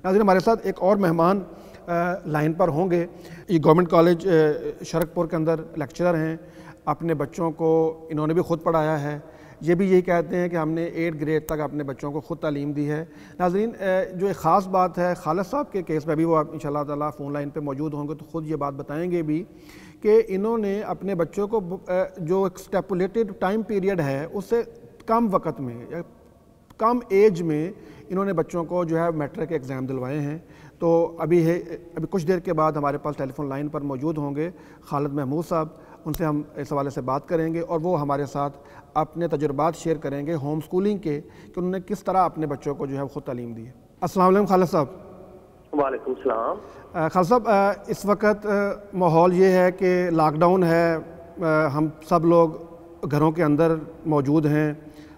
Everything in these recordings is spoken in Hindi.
नाज़रीन, हमारे साथ एक और मेहमान लाइन पर होंगे। ये गवर्नमेंट कॉलेज शरकपुर के अंदर लेक्चरर हैं। अपने बच्चों को इन्होंने भी ख़ुद पढ़ाया है। ये भी यही कहते हैं कि हमने 8 ग्रेड तक अपने बच्चों को ख़ुद तालीम दी है। नाज़रीन, जो एक ख़ास बात है खालिद साहब के केस में, भी वो इंशाअल्लाह ताला फ़ोन लाइन पे मौजूद होंगे तो ख़ुद ये बात बताएंगे भी कि इन्होंने अपने बच्चों को जो एक स्टेपुलेटेड टाइम पीरियड है उससे कम वक्त में या कम एज में इन्होंने बच्चों को जो है मैट्रिक के एग्ज़ाम दिलवाए हैं। तो अभी कुछ देर के बाद हमारे पास टेलीफोन लाइन पर मौजूद होंगे खालिद महमूद साहब। उनसे हम इस हवाले से बात करेंगे और वो हमारे साथ अपने तजुर्बात शेयर करेंगे होम स्कूलिंग के, कि उन्होंने किस तरह अपने बच्चों को जो है ख़ुद तालीम दी है। अस्सलाम वालेकुम खालिद साहब। वालेकुम सलाम। खालिद साहब, इस वक्त माहौल ये है कि लॉकडाउन है, हम सब लोग घरों के अंदर मौजूद हैं।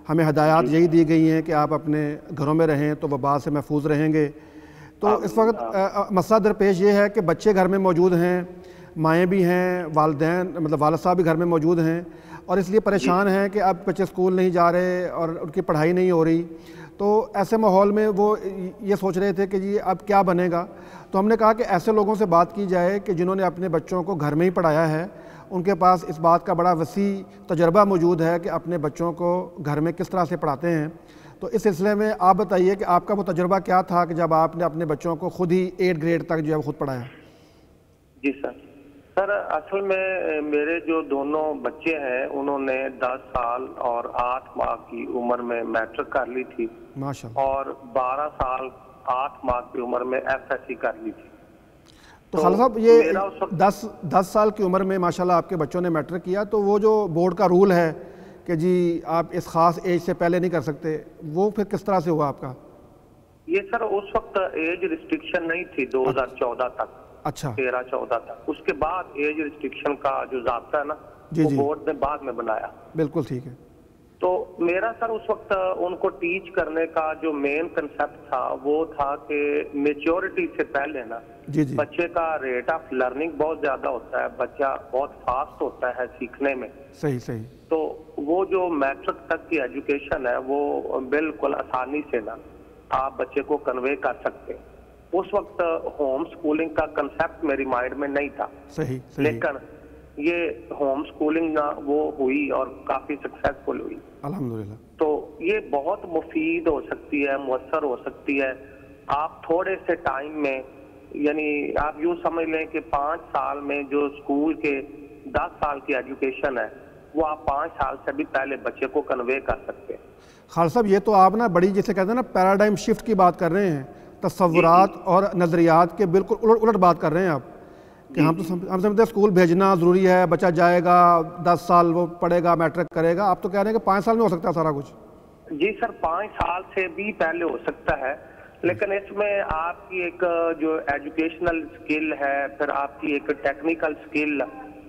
हमें हदायत यही दी गई हैं कि आप अपने घरों में रहें तो वबा से महफूज रहेंगे। तो इस वक्त मसला दरपेश ये है कि बच्चे घर में मौजूद हैं, माएँ भी हैं, वालिदैन मतलब वालिद साहब भी घर में मौजूद हैं और इसलिए परेशान हैं कि अब बच्चे स्कूल नहीं जा रहे और उनकी पढ़ाई नहीं हो रही। तो ऐसे माहौल में वो ये सोच रहे थे कि जी अब क्या बनेगा। तो हमने कहा कि ऐसे लोगों से बात की जाए कि जिन्होंने अपने बच्चों को घर में ही पढ़ाया है, उनके पास इस बात का बड़ा वसी तजर्बा मौजूद है कि अपने बच्चों को घर में किस तरह से पढ़ाते हैं। तो इस सिलसिले में आप बताइए कि आपका वो तजुर्बा क्या था कि जब आपने अपने बच्चों को खुद ही 8 ग्रेड तक जो है खुद पढ़ाया। जी सर, असल में मेरे जो दोनों बच्चे हैं उन्होंने 10 साल और 8 माह की उम्र में मैट्रिक कर ली थी माशाअल्लाह, और 12 साल 8 माह की उम्र में एफएससी कर ली थी। तो खालिद साहब, ये 10 साल की उम्र में माशाल्लाह आपके बच्चों ने मैट्रिक किया, तो वो जो बोर्ड का रूल है कि जी आप इस ख़ास एज से पहले नहीं कर सकते, वो फिर किस तरह से हुआ आपका? ये सर उस वक्त एज रिस्ट्रिक्शन नहीं थी 2014 तक। अच्छा, 13-14 तक। उसके बाद एज रिस्ट्रिक्शन का जो ज़ाब्ता है ना, जी वो जी बोर्ड ने बाद में बनाया। बिल्कुल ठीक है। तो मेरा सर उस वक्त उनको टीच करने का जो मेन कंसेप्ट था वो था कि मेच्योरिटी से पहले ना जी जी बच्चे का रेट ऑफ लर्निंग बहुत ज्यादा होता है, बच्चा बहुत फास्ट होता है सीखने में। सही सही। तो वो जो मैट्रिक तक की एजुकेशन है वो बिल्कुल आसानी से ना आप बच्चे को कन्वे कर सकते हैं। उस वक्त होम स्कूलिंग का कंसेप्ट मेरी माइंड में नहीं था। सही सही। लेकिन ये होम स्कूलिंग ना वो हुई और काफी सक्सेसफुल हुई अल्हम्दुलिल्लाह। तो ये बहुत मुफीद हो सकती है, मुअस्सर हो सकती है। आप थोड़े से टाइम में, यानी आप यूँ समझ लें कि 5 साल में जो स्कूल के 10 साल की एजुकेशन है वो आप 5 साल से भी पहले बच्चे को कन्वे कर सकते हैं। खालिद साहब, ये तो आप ना बड़ी जैसे कहते हैं ना पैराडाइम शिफ्ट की बात कर रहे हैं, तस्वुरात और नज़रियात के बिल्कुल उलट उलट बात कर रहे हैं आप कि हम समझते हैं स्कूल भेजना ज़रूरी है, बच्चा जाएगा 10 साल वो पढ़ेगा मैट्रिक करेगा। आप तो कह रहे हैं कि 5 साल में हो सकता है सारा कुछ। जी सर, 5 साल से भी पहले हो सकता है, लेकिन इसमें आपकी एक जो एजुकेशनल स्किल है, फिर आपकी एक टेक्निकल स्किल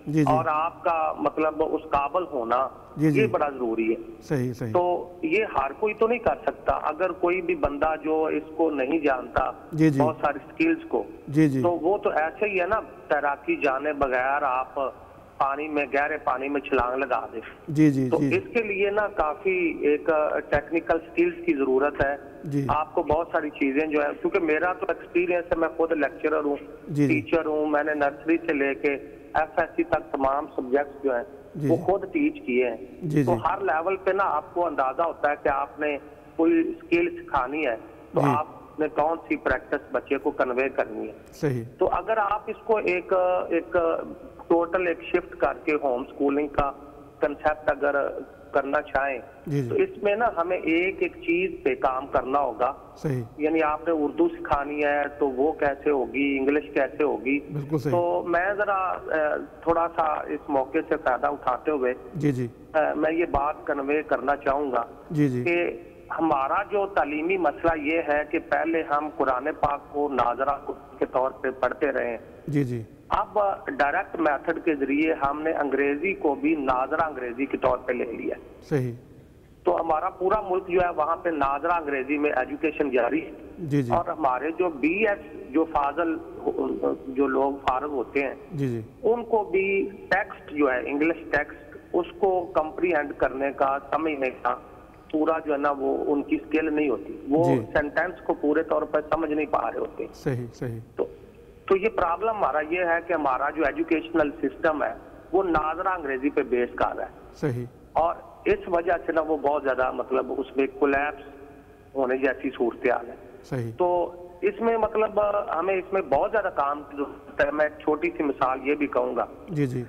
जी जी और आपका मतलब उस काबिल होना जी जी ये बड़ा जरूरी है। सही सही। तो ये हर कोई तो नहीं कर सकता। अगर कोई भी बंदा जो इसको नहीं जानता जी जी बहुत सारी स्किल्स को, जी जी तो वो तो ऐसे ही है ना, तैराकी जाने बगैर आप पानी में, गहरे पानी में छलांग लगा दे। जी जी तो जी इसके लिए ना काफी एक टेक्निकल स्किल्स की जरूरत है जी। आपको बहुत सारी चीजें जो है, क्योंकि मेरा तो एक्सपीरियंस है, मैं खुद लेक्चरर हूँ, टीचर हूँ, मैंने नर्सरी से लेके एफएससी तक तमाम सब्जेक्ट्स जो है वो खुद टीच किए हैं। तो हर लेवल पे ना आपको अंदाजा होता है कि आपने कोई स्किल सिखानी है तो आपने कौन सी प्रैक्टिस बच्चे को कन्वे करनी है। सही। तो अगर आप इसको एक टोटल एक शिफ्ट करके होम स्कूलिंग का कंसेप्ट अगर करना चाहें तो इसमें ना हमें एक एक चीज पे काम करना होगा। सही। यानी आपने उर्दू सिखानी है तो वो कैसे होगी, इंग्लिश कैसे होगी। तो मैं जरा थोड़ा सा इस मौके से फायदा उठाते हुए जी जी मैं ये बात कन्वे करना चाहूंगा जी जी कि हमारा जो तालीमी मसला ये है कि पहले हम कुरान पाक को नाजरा के तौर पे पढ़ते रहे। जी जी अब डायरेक्ट मेथड के जरिए हमने अंग्रेजी को भी नाजरा अंग्रेजी के तौर पे ले लिया। सही। तो हमारा पूरा मुल्क जो है वहाँ पे नाजरा अंग्रेजी में एजुकेशन जारी है। जी जी। और हमारे जो BS जो फाजल जो लोग फारग होते हैं जी जी उनको भी टेक्स्ट जो है इंग्लिश टेक्स्ट उसको कंप्रीहेंड करने का, समझने का पूरा जो है ना वो उनकी स्किल नहीं होती, वो सेंटेंस को पूरे तौर पर समझ नहीं पा रहे होते। सही सही। तो ये प्रॉब्लम हमारा ये है कि हमारा जो एजुकेशनल सिस्टम है वो नाजरा अंग्रेजी पे बेस कर रहा है। सही। और इस वजह से ना वो बहुत ज्यादा मतलब उसमें कोलैप्स होने जैसी सूरत हाल है। सही। तो इसमें मतलब हमें इसमें बहुत ज्यादा काम की जरूरत है। मैं एक छोटी सी मिसाल ये भी कहूंगा। जी जी।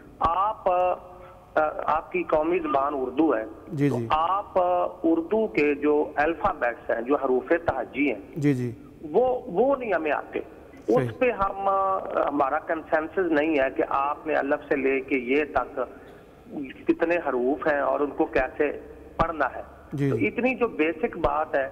आपकी कौमी जुबान उर्दू है। जी तो जी। आप उर्दू के जो अल्फाबेट्स हैं, जो हरूफ तहजी हैं, जी जी, वो नहीं हमें आते। उस पे हमारा कंसेंसस नहीं है कि आपने अलफ से लेके ये तक कितने हरूफ हैं और उनको कैसे पढ़ना है। तो इतनी जो बेसिक बात है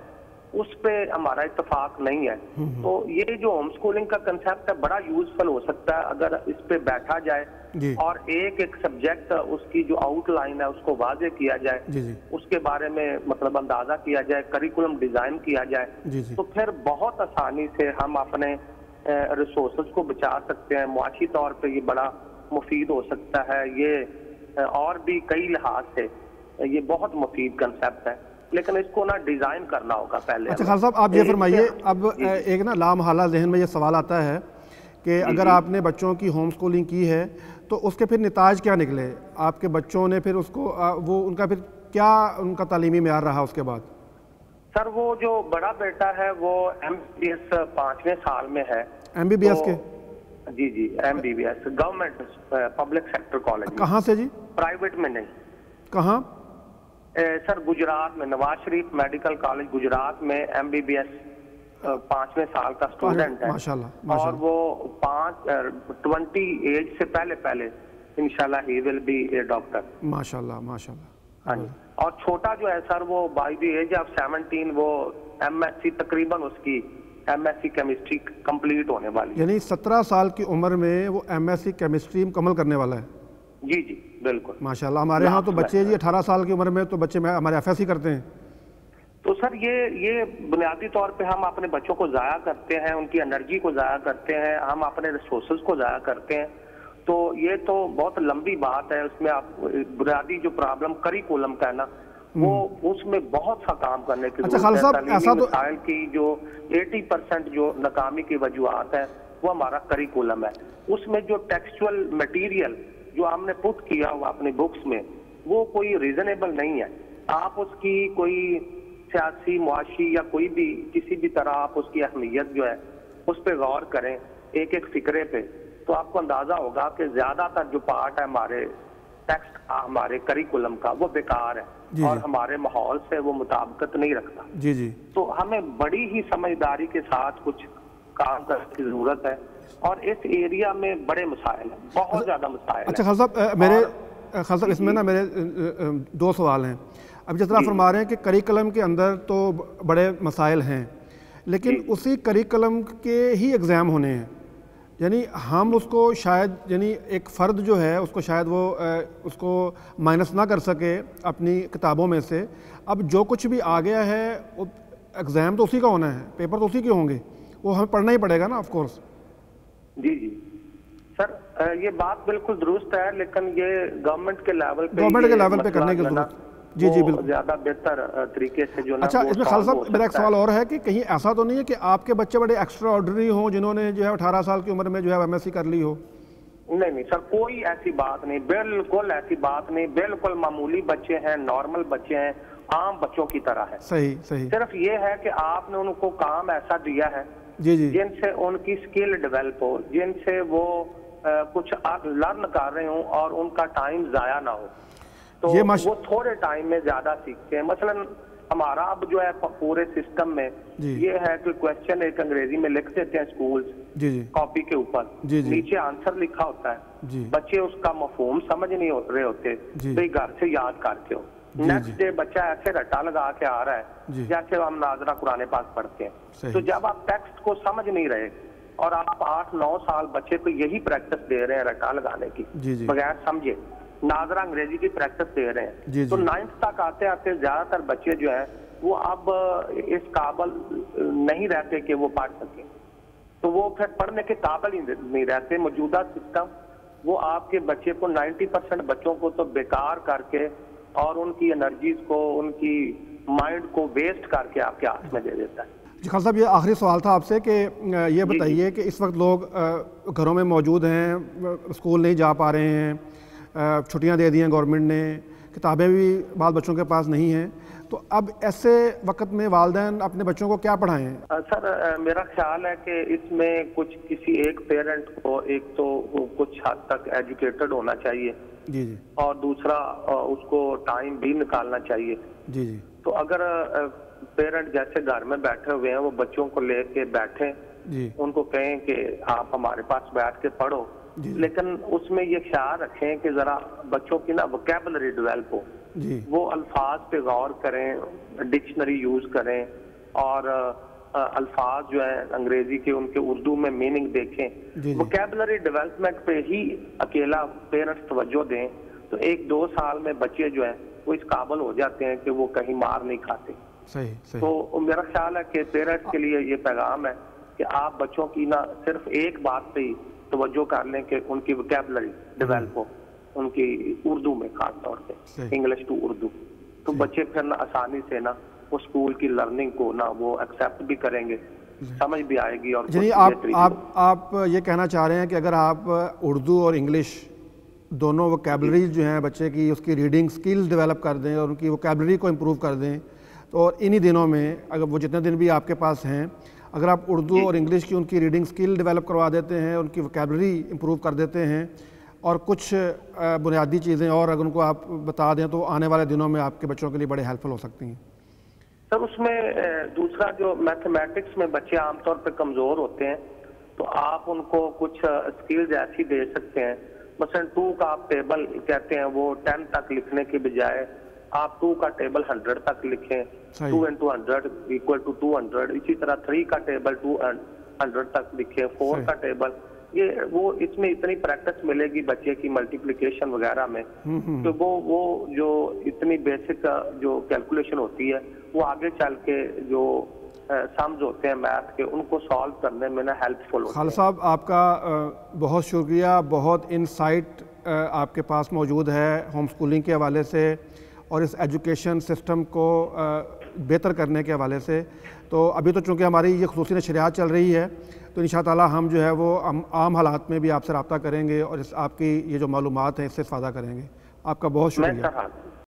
उस पे हमारा इत्तेफाक नहीं है। तो ये जो होम स्कूलिंग का कंसेप्ट है बड़ा यूजफुल हो सकता है अगर इस पे बैठा जाए और एक एक सब्जेक्ट उसकी जो आउटलाइन है उसको वाजे किया जाए, उसके बारे में मतलब अंदाजा किया जाए, करिकुलम डिजाइन किया जाए, तो फिर बहुत आसानी से हम अपने रिसोर्सेज को बचा सकते हैं। मुआशी तौर पे ये बड़ा मुफीद हो सकता है। ये और भी कई लिहाज से ये बहुत मुफीद कंसेप्ट है, लेकिन इसको ना डिजाइन करना होगा पहले। अच्छा खान साहब, आप ये फरमाइए, अब एक ना लामहला जहन में ये सवाल आता है कि अगर आपने बच्चों की होम स्कूलिंग की है तो उसके फिर नताज क्या निकले? आपके बच्चों ने फिर उसको वो उनका फिर क्या उनका तालीमी मेयार रहा उसके बाद? सर वो जो बड़ा बेटा है वो MBBS 5वें साल में है। MBBS के? जी जी, MBBS government public sector college. कहाँ से जी? प्राइवेट में नहीं। कहाँ? सर गुजरात में, नवाज शरीफ मेडिकल कॉलेज गुजरात में MBBS 5वें साल का स्टूडेंट है। माशाल्लाह। और वो 20 एज से पहले इंशाल्लाह he will be A doctor. माशाल्लाह माशाल्लाह। हाँ जी। और छोटा जो है सर वो बाय द एज ऑफ 17 वो MSc तकरीबन उसकी MSc केमिस्ट्री कंप्लीट होने वाली, यानी 17 साल की उम्र में वो MSc केमिस्ट्री मुकम्मल करने वाला है। जी जी बिल्कुल माशाल्लाह। हमारे यहाँ तो बच्चे जी 18 साल की उम्र में तो बच्चे हमारे FSc करते हैं। तो सर ये बुनियादी तौर पे हम अपने बच्चों को ज़ाया करते हैं, उनकी एनर्जी को ज़ाया करते हैं, हम अपने रिसोर्सेज को ज़ाया करते हैं। तो ये तो बहुत लंबी बात है। उसमें आप बुनियादी जो प्रॉब्लम करिकुलम का है ना वो उसमें बहुत सा काम करने की जरूरत है। ऐसा तो की जो 80% जो नाकामी की वजूहत है वो हमारा करिकुलम है। उसमें जो टेक्सचुअल मटेरियल जो हमने पुट किया हुआ अपनी बुक्स में वो कोई रीजनेबल नहीं है। आप उसकी कोई सियासी मुआशी या कोई भी किसी भी तरह आप उसकी अहमियत जो है उस पर गौर करें एक एक फिक्रे पे, तो आपको अंदाजा होगा कि ज्यादातर जो पार्ट है हमारे टेक्स्ट का, हमारे करिकुलम का, वो बेकार है और हमारे माहौल से वो मुताबिकत नहीं रखता। जी जी। तो हमें बड़ी ही समझदारी के साथ कुछ काम करने की जरूरत है और इस एरिया में बड़े मसाइल हैं, बहुत ज्यादा मसाइल। अच्छा खान साहब इसमें ना मेरे 2 सवाल हैं। अब जिस तरह फरमा रहे हैं कि करिकुलम के अंदर तो बड़े मसाइल हैं, लेकिन उसी करिकुलम के ही एग्ज़ाम होने हैं, यानी हम उसको शायद यानी एक फ़र्द जो है उसको शायद वो उसको माइनस ना कर सके अपनी किताबों में से। अब जो कुछ भी आ गया है एग्ज़ाम तो उसी का होना है, पेपर तो उसी के होंगे, वो हमें पढ़ना ही पड़ेगा ना ऑफ कोर्स। जी जी सर ये बात बिल्कुल दुरुस्त है, लेकिन ये गवर्नमेंट के लेवल पे करने की जरूरत। जी जी बिल्कुल, ज्यादा बेहतर तरीके से जो। अच्छा इसमें खालिद साहब मेरा एक सवाल और है कि कहीं ऐसा तो नहीं है कि आपके बच्चे बड़े एक्स्ट्रा ऑर्डिनरी हों जिन्होंने जो है 18 साल की उम्र में जो है MSc कर ली हो? नहीं सर, कोई ऐसी बात नहीं, बिल्कुल ऐसी बात नहीं। बिल्कुल मामूली बच्चे हैं, नॉर्मल बच्चे हैं, आम बच्चों की तरह है। सही सही। सिर्फ ये है कि आपने उनको काम ऐसा दिया है जी जी जिनसे उनकी स्किल डेवलप हो, जिनसे वो कुछ लर्न कर रहे हो और उनका टाइम जाया ना हो। तो वो थोड़े टाइम में ज्यादा सीखते हैं। मसलन हमारा अब जो है पूरे सिस्टम में ये है कि क्वेश्चन एक अंग्रेजी में लिख देते हैं स्कूल कॉपी के ऊपर, नीचे आंसर लिखा होता है, बच्चे उसका मफहूम समझ नहीं रहे होते, तो घर से याद करके हो। नेक्स्ट डे बच्चा ऐसे रट्टा लगा के आ रहा है जैसे हम नाजरा कुरान पाक पढ़ते हैं। तो जब आप टेक्स्ट को समझ नहीं रहे और आप 8-9 साल बच्चे को यही प्रैक्टिस दे रहे हैं रट्टा लगाने की बगैर समझे, नाजरा अंग्रेजी की प्रैक्टिस दे रहे हैं, तो 9th तक आते आते ज्यादातर बच्चे जो है वो अब इस काबिल नहीं रहते कि वो पढ़ सके, तो वो फिर पढ़ने के काबिल ही नहीं रहते। मौजूदा सिस्टम वो आपके बच्चे को 90% बच्चों को तो बेकार करके और उनकी एनर्जीज को, उनकी माइंड को वेस्ट करके आपके हाथ में दे देता है। जी खान साहब, ये आखिरी सवाल था आपसे कि ये बताइए कि इस वक्त लोग घरों में मौजूद हैं, स्कूल नहीं जा पा रहे हैं, छुट्टियां दे दी हैं गवर्नमेंट ने, किताबें भी बाल बच्चों के पास नहीं हैं, तो अब ऐसे वक्त में वालिदैन अपने बच्चों को क्या पढ़ाएं? सर मेरा ख्याल है कि इसमें कुछ किसी एक पेरेंट को एक तो कुछ हद तक एजुकेटेड होना चाहिए जी जी, और दूसरा उसको टाइम भी निकालना चाहिए जी जी। तो अगर पेरेंट जैसे घर में बैठे हुए हैं वो बच्चों को लेके बैठे जी, उनको कहें कि आप हमारे पास बैठ के पढ़ो, लेकिन उसमें ये ख्याल रखें कि जरा बच्चों की ना वोकैबुलरी डेवलप हो जी, वो अल्फाज पे गौर करें, डिक्शनरी यूज करें और अल्फाज जो है अंग्रेजी के उनके उर्दू में मीनिंग देखें। वोकैबुलरी डेवलपमेंट पे ही अकेला पेरेंट्स तवज्जो दें तो 1-2 साल में बच्चे जो है वो इस काबिल हो जाते हैं कि वो कहीं मार नहीं खाते। सही सही। तो मेरा ख्याल है कि पेरेंट्स के लिए ये पैगाम है कि आप बच्चों की ना सिर्फ एक बात पे ही तवज्जो कर लें कि उनकी वोकैबुलरी डेवलप हो, उनकी उर्दू में खास तौर पे इंग्लिश टू उर्दू, तो बच्चे फिर ना आसानी से ना वो स्कूल की लर्निंग को ना वो एक्सेप्ट भी करेंगे, समझ भी आएगी। और यानी आप ये कहना चाह रहे हैं कि अगर आप उर्दू और इंग्लिश दोनों वोकैबुलरी जो हैं बच्चे की, उसकी रीडिंग स्किल्स डेवलप कर दें और उनकी वोकैबुलरी को इम्प्रूव कर दें, तो और इन्हीं दिनों में अगर वो जितने दिन भी आपके पास हैं, अगर आप उर्दू और इंग्लिश की उनकी रीडिंग स्किल डेवलप करवा देते हैं, उनकी वोकैबुलरी इम्प्रूव कर देते हैं और कुछ बुनियादी चीज़ें और अगर उनको आप बता दें तो आने वाले दिनों में आपके बच्चों के लिए बड़े हेल्पफुल हो सकती हैं। सर उसमें दूसरा जो मैथमेटिक्स में बच्चे आमतौर पर कमज़ोर होते हैं तो आप उनको कुछ स्किल्स ऐसी दे सकते हैं, मसलन 2 का आप टेबल कहते हैं वो 10 तक लिखने के बजाय आप 2 का टेबल 100 तक लिखें, 2 into 100 इक्वल टू 200। इसी तरह 3 का टेबल 200 तक लिखें, 4 का टेबल, ये वो इसमें इतनी प्रैक्टिस मिलेगी बच्चे की मल्टीप्लिकेशन वगैरह में तो वो जो इतनी बेसिक जो कैलकुलेशन होती है वो आगे चल के जो सम्स होते हैं मैथ के उनको सॉल्व करने में ना हेल्पफुल होते हैं। खालिद साहब आपका बहुत शुक्रिया, बहुत इनसाइट आपके पास मौजूद है होम स्कूलिंग के हवाले से और इस एजुकेशन सिस्टम को बेहतर करने के हवाले से। तो अभी तो चूँकि हमारी ये खुसूसी नशरियात चल रही है तो इंशाअल्लाह हम जो है वो आम हालात में भी आपसे रब्ता करेंगे और इस आपकी ये जो मालूमात हैं इससे इस्तेफादा करेंगे। आपका बहुत शुक्रिया।